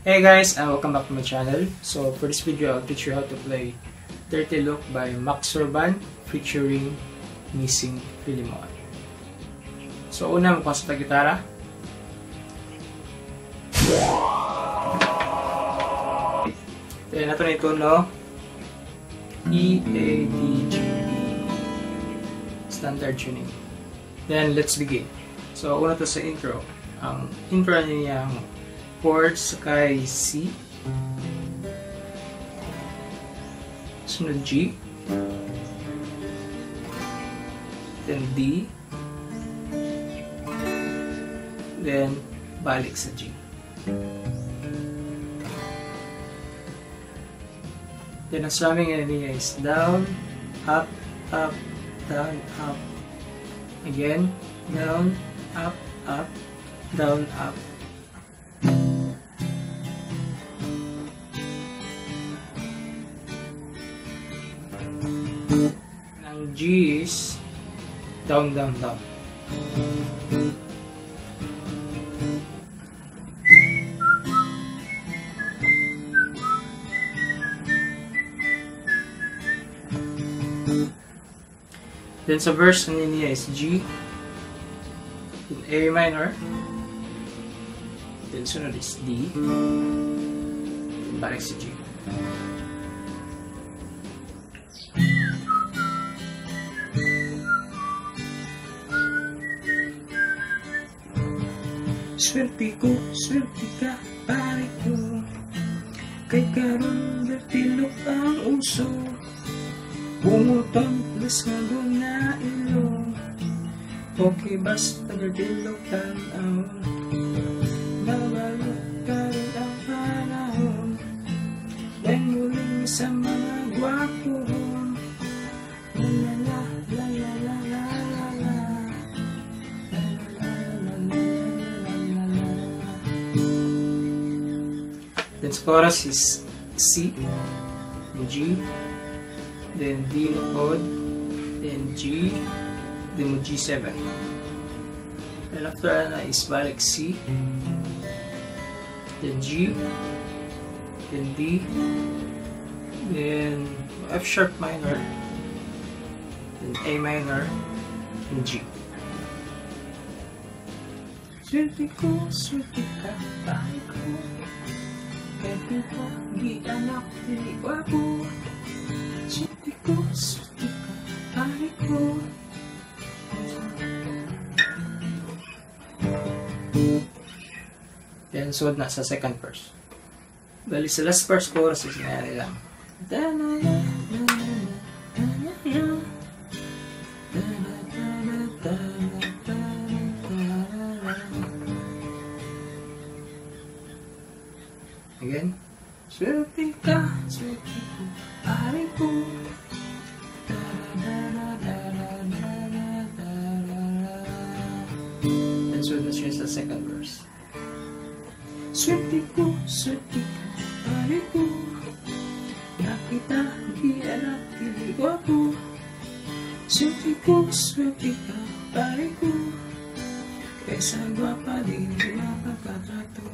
Hey guys, welcome back to my channel. So for this video, I'll teach you how to play Dirty Look by Max Surban featuring Missing Filemon. So una, magpasok na gitara. Then ito na ito, no? E, A, D, G. Standard tuning. Then let's begin. So una to sa intro. Ang intro niya yung chords kay C, sunod G, then D, then balik sa G. Then ang strumming niya is down, up, up, down, up. Again, down, up, up, down, up. Ang G is down, down, down. Then sa verse niya is G, then A minor, then sunod is D, then balik sa G. Swerte ka, pare ko, kay karon dirty look ang uso. Bumuton plus nga na ilo. Okay, basta dirty look tanaw. Babalo ka rin ang panahon. Dahil muling sa mga gwapo. La la la la la la la la. Then sa chorus is C, G, then D odd, then G, then G7. Then after na is balik C, then G, then D, then F sharp minor, then A minor, and G. Swerte ka, pare ko. Kaya kita, di anak, di wapo. Swerte ka, pare ko. Then suod na sa second verse. Bali sa last verse chorus is nangyari lang. Again. Swerte ka, pare ko. And so let's change the second verse. Swerte ka, pare ko. Nakita, di anak, di wapo. Swerte ka, pare ko. Kaysa gwapa, di mapagkatrato.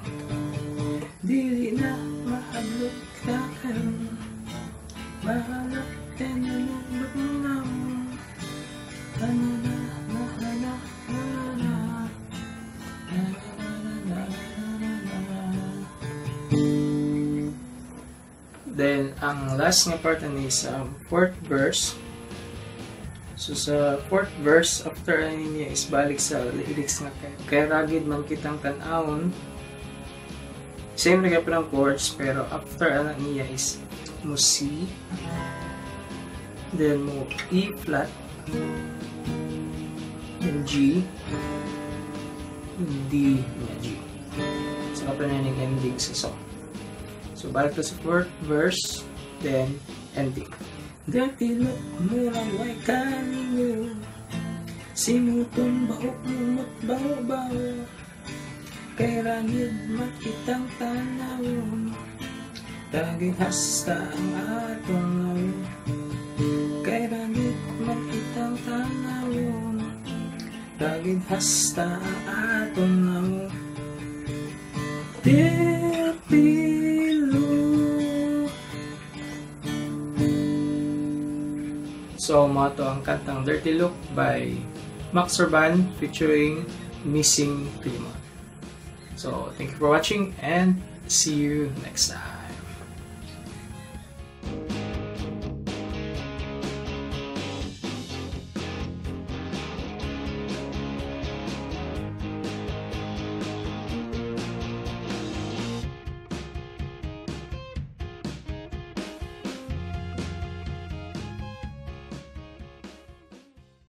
Dili na mahablot ka karon. Mahalap ka na nalulok na mo. Hanana, nahana, hanana. Then, ang last nga part is fourth verse. So, sa fourth verse, after niya is balik sa lyrics nga kay ragid man kitang tan-awon. Same na kayo ng chords, pero after niya is mo C, then mo E flat, then G, D niya G. So, ito na yung ending sa song. So, balik to sa fourth verse, then ending. Dirty look mo lang way kaninyo, simutong bahok mo matbaho-baho. Kay rangid makitang tanawon, daging hasta ang atong nawon. Kay rangid makitang tanawon, daging hasta ang atong nawon. Dirty So, mga to ang kantang Dirty Look by Max Surban featuring Missing Filemon. So, thank you for watching and see you next time.